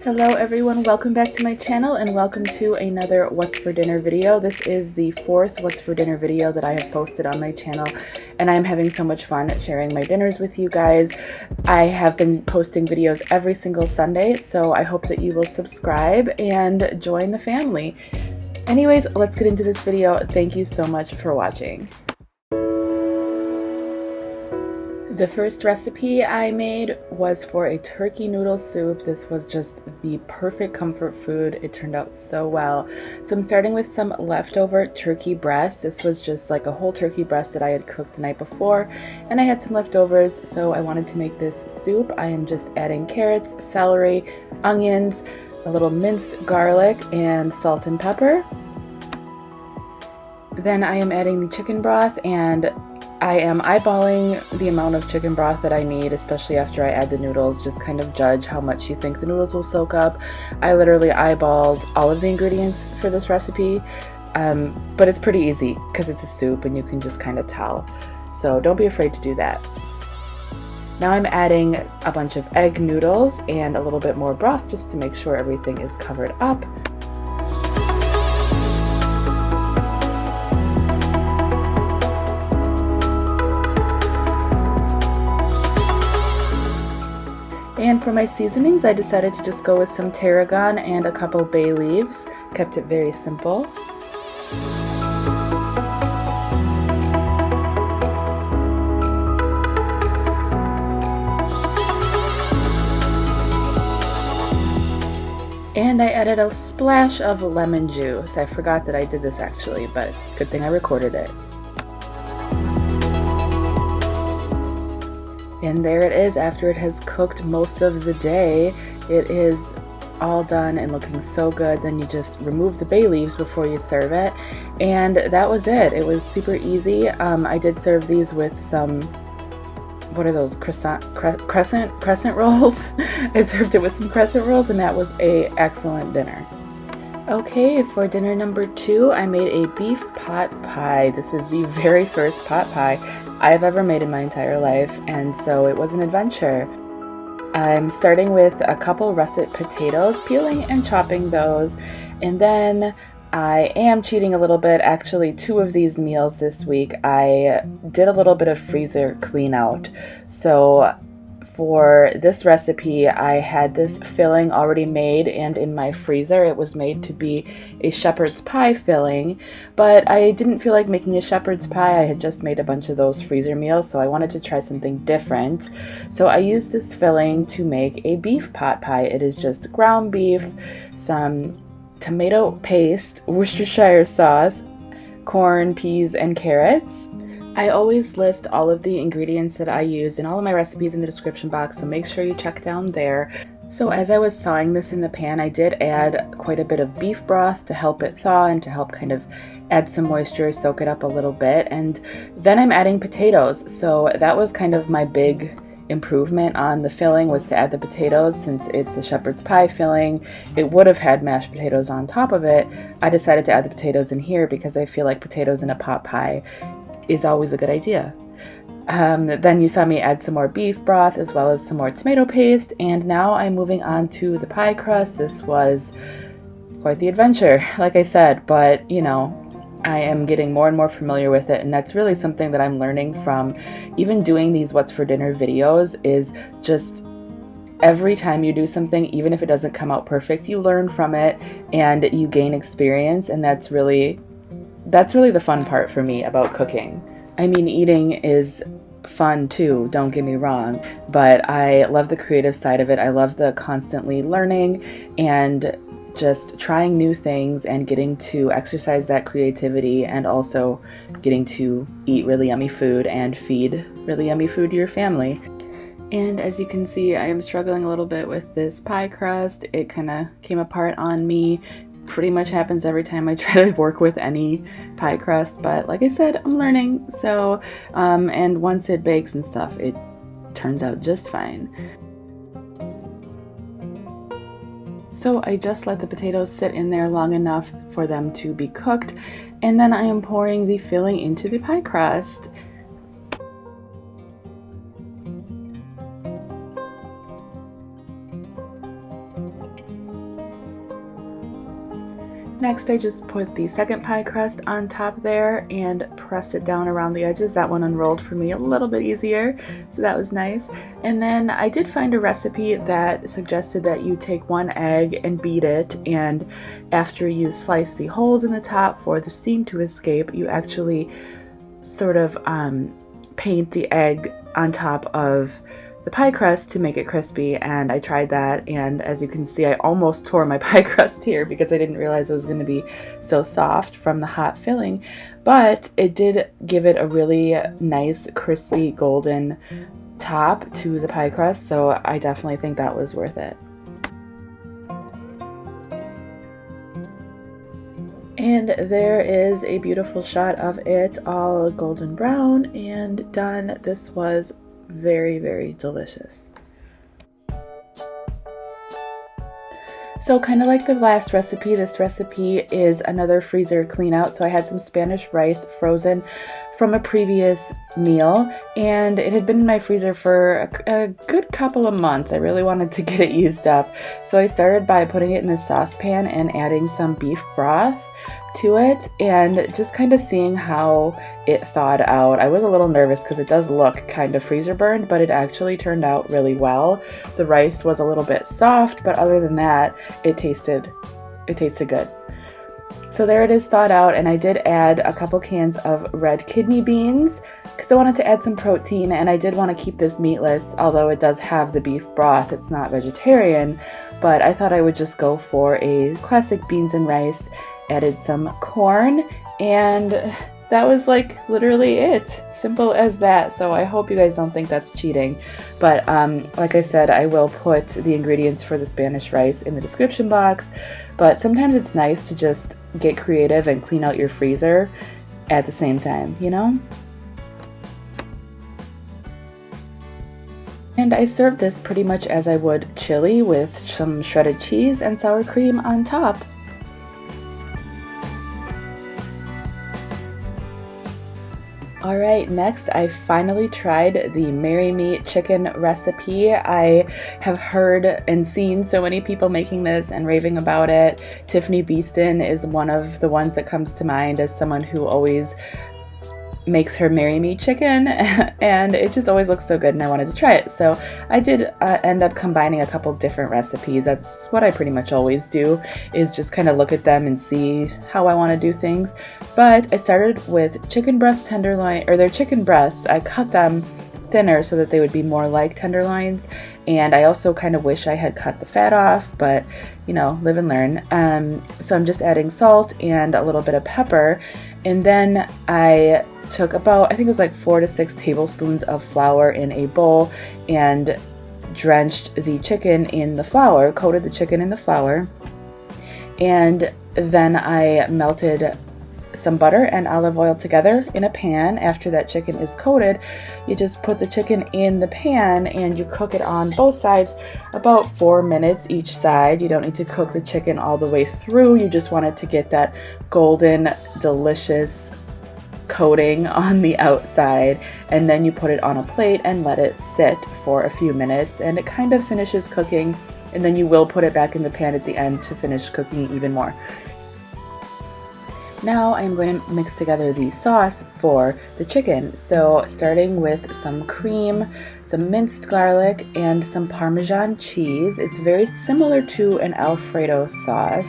Hello everyone, welcome back to my channel and welcome to another What's for Dinner video. This is the fourth What's for Dinner video that I have posted on my channel and I'm having so much fun sharing my dinners with you guys. I have been posting videos every single Sunday, so I hope that you will subscribe and join the family. Anyways, let's get into this video. Thank you so much for watching. The first recipe I made was for a turkey noodle soup. This was just the perfect comfort food. It turned out so well. So I'm starting with some leftover turkey breast. This was just like a whole turkey breast that I had cooked the night before, and I had some leftovers, so I wanted to make this soup. I am just adding carrots, celery, onions, a little minced garlic, and salt and pepper. Then I am adding the chicken broth, and I am eyeballing the amount of chicken broth that I need, especially after I add the noodles. Just kind of judge how much you think the noodles will soak up. I literally eyeballed all of the ingredients for this recipe, but it's pretty easy because it's a soup and you can just kind of tell. So don't be afraid to do that. Now I'm adding a bunch of egg noodles and a little bit more broth just to make sure everything is covered up. And for my seasonings, I decided to just go with some tarragon and a couple bay leaves. Kept it very simple. And I added a splash of lemon juice. I forgot that I did this actually, but good thing I recorded it. And there it is after it has cooked most of the day. It is all done and looking so good. Then you just remove the bay leaves before you serve it. And that was it. It was super easy. I did serve these with some, what are those, crescent rolls? I served it with some crescent rolls and that was an excellent dinner. Okay, for dinner number 2, I made a beef pot pie. This is the very first pot pie I've ever made in my entire life, and so it was an adventure. I'm starting with a couple russet potatoes, peeling and chopping those, and then I am cheating a little bit. Actually, 2 of these meals this week, I did a little bit of freezer clean out. So for this recipe, I had this filling already made and in my freezer. It was made to be a shepherd's pie filling, but I didn't feel like making a shepherd's pie. I had just made a bunch of those freezer meals, so I wanted to try something different. So I used this filling to make a beef pot pie. It is just ground beef, some tomato paste, Worcestershire sauce, corn, peas, and carrots. I always list all of the ingredients that I used in all of my recipes in the description box, so make sure you check down there. So as I was thawing this in the pan, I did add quite a bit of beef broth to help it thaw and to help kind of add some moisture, soak it up a little bit. And then I'm adding potatoes. So that was kind of my big improvement on the filling, was to add the potatoes. Since it's a shepherd's pie filling, it would have had mashed potatoes on top of it. I decided to add the potatoes in here because I feel like potatoes in a pot pie is always a good idea. Then you saw me add some more beef broth as well as some more tomato paste, and now I'm moving on to the pie crust. This was quite the adventure, like I said, but you know, I am getting more and more familiar with it, and that's really something that I'm learning from even doing these What's for Dinner videos, is just every time you do something, even if it doesn't come out perfect, you learn from it and you gain experience, and that's really the fun part for me about cooking. I mean, eating is fun too, don't get me wrong, but I love the creative side of it. I love the constantly learning and just trying new things and getting to exercise that creativity, and also getting to eat really yummy food and feed really yummy food to your family. And as you can see, I am struggling a little bit with this pie crust. It kind of came apart on me. Pretty much happens every time I try to work with any pie crust, but like I said, I'm learning. So and once it bakes and stuff, it turns out just fine. So I just let the potatoes sit in there long enough for them to be cooked, and then I am pouring the filling into the pie crust. Next, I just put the second pie crust on top there and pressed it down around the edges. That one unrolled for me a little bit easier, so that was nice. And then I did find a recipe that suggested that you take one egg and beat it, and after you slice the holes in the top for the steam to escape, you actually sort of paint the egg on top of the pie crust to make it crispy. And I tried that, and as you can see, I almost tore my pie crust here because I didn't realize it was going to be so soft from the hot filling, but it did give it a really nice crispy golden top to the pie crust, so I definitely think that was worth it. And there is a beautiful shot of it all golden brown and done. This was very, very delicious. So kind of like the last recipe, this recipe is another freezer clean out. So I had some Spanish rice frozen from a previous meal, and it had been in my freezer for a good couple of months. I really wanted to get it used up. So I started by putting it in the saucepan and adding some beef broth to it and just kind of seeing how it thawed out. I was a little nervous because it does look kind of freezer burned, but it actually turned out really well. The rice was a little bit soft, but other than that, it tasted good. So there it is thawed out, and I did add a couple cans of red kidney beans because I wanted to add some protein, and I did want to keep this meatless, although it does have the beef broth. It's not vegetarian, but I thought I would just go for a classic beans and rice. Added some corn, and that was like literally it. Simple as that. So I hope you guys don't think that's cheating, but like I said, I will put the ingredients for the Spanish rice in the description box. But sometimes it's nice to just get creative and clean out your freezer at the same time, you know? And I served this pretty much as I would chili, with some shredded cheese and sour cream on top. Alright, next I finally tried the Marry Me chicken recipe. I have heard and seen so many people making this and raving about it. Tiffany Beeston is one of the ones that comes to mind as someone who always makes her Marry Me chicken, and it just always looks so good, and I wanted to try it. So I did end up combining a couple different recipes. That's what I pretty much always do, is just kind of look at them and see how I want to do things. But I started with chicken breast tenderloin, or their chicken breasts. I cut them thinner so that they would be more like tenderloins, and I also kind of wish I had cut the fat off, but you know, live and learn. So I'm just adding salt and a little bit of pepper, and then I took about, I think it was like 4 to 6 tablespoons of flour in a bowl and drenched the chicken in the flour, coated the chicken in the flour, and then I melted some butter and olive oil together in a pan. After that chicken is coated, you just put the chicken in the pan and you cook it on both sides about 4 minutes each side. You don't need to cook the chicken all the way through. You just want it to get that golden, delicious coating on the outside, and then you put it on a plate and let it sit for a few minutes, and it kind of finishes cooking, and then you will put it back in the pan at the end to finish cooking even more. Now I'm going to mix together the sauce for the chicken. So starting with some cream, some minced garlic, and some Parmesan cheese. It's very similar to an Alfredo sauce.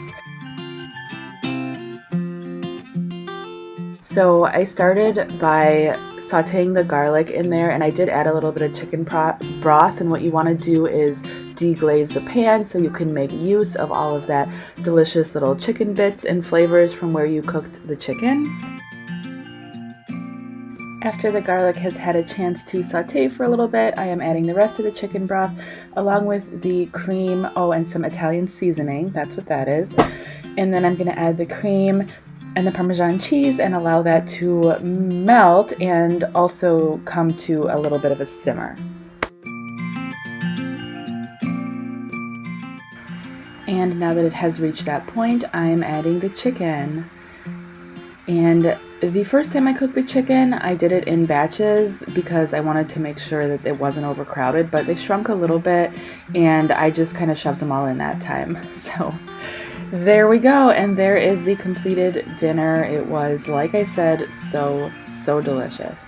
So I started by sauteing the garlic in there, and I did add a little bit of chicken broth, and what you want to do is deglaze the pan so you can make use of all of that delicious little chicken bits and flavors from where you cooked the chicken. After the garlic has had a chance to saute for a little bit, I am adding the rest of the chicken broth along with the cream, and some Italian seasoning, that's what that is. And then I'm going to add the cream and the Parmesan cheese and allow that to melt and also come to a little bit of a simmer. And now that it has reached that point, I'm adding the chicken. And the first time I cooked the chicken, I did it in batches because I wanted to make sure that it wasn't overcrowded, but they shrunk a little bit and I just kind of shoved them all in that time. So There we go, and there is the completed dinner. It was, like I said, so delicious.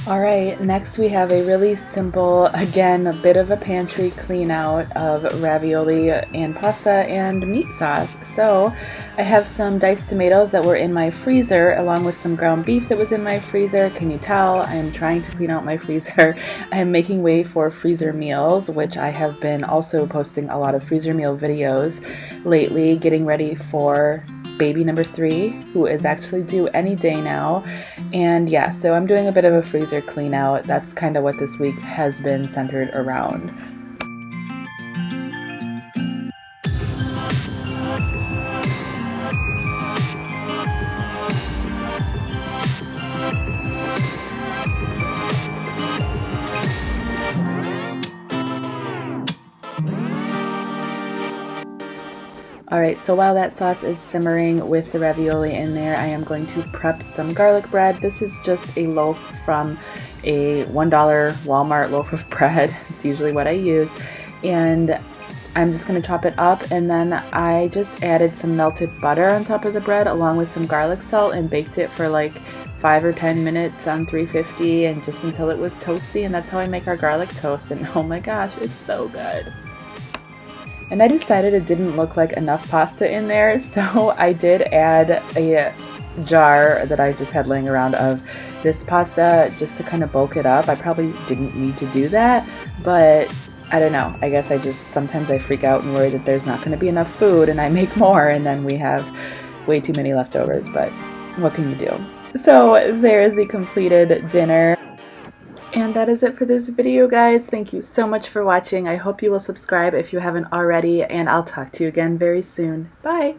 Alright, next we have a really simple, again, a bit of a pantry clean out of ravioli and pasta and meat sauce. So I have some diced tomatoes that were in my freezer along with some ground beef that was in my freezer. Can you tell? I am trying to clean out my freezer. I am making way for freezer meals, which I have been also posting a lot of freezer meal videos lately, getting ready for baby number 3, who is actually due any day now. And yeah, so I'm doing a bit of a freezer clean out. That's kind of what this week has been centered around. Alright, so while that sauce is simmering with the ravioli in there, I am going to prep some garlic bread. This is just a loaf from a $1 Walmart loaf of bread. It's usually what I use. And I'm just going to chop it up, and then I just added some melted butter on top of the bread along with some garlic salt and baked it for like 5 or 10 minutes on 350 and just until it was toasty. And that's how I make our garlic toast, and oh my gosh, it's so good. And I decided it didn't look like enough pasta in there, so I did add a jar that I just had laying around of this pasta just to kind of bulk it up. I probably didn't need to do that, but I don't know. I guess sometimes I freak out and worry that there's not going to be enough food and I make more and then we have way too many leftovers, but what can you do? So there's the completed dinner. And that is it for this video, guys. Thank you so much for watching. I hope you will subscribe if you haven't already, and I'll talk to you again very soon. Bye!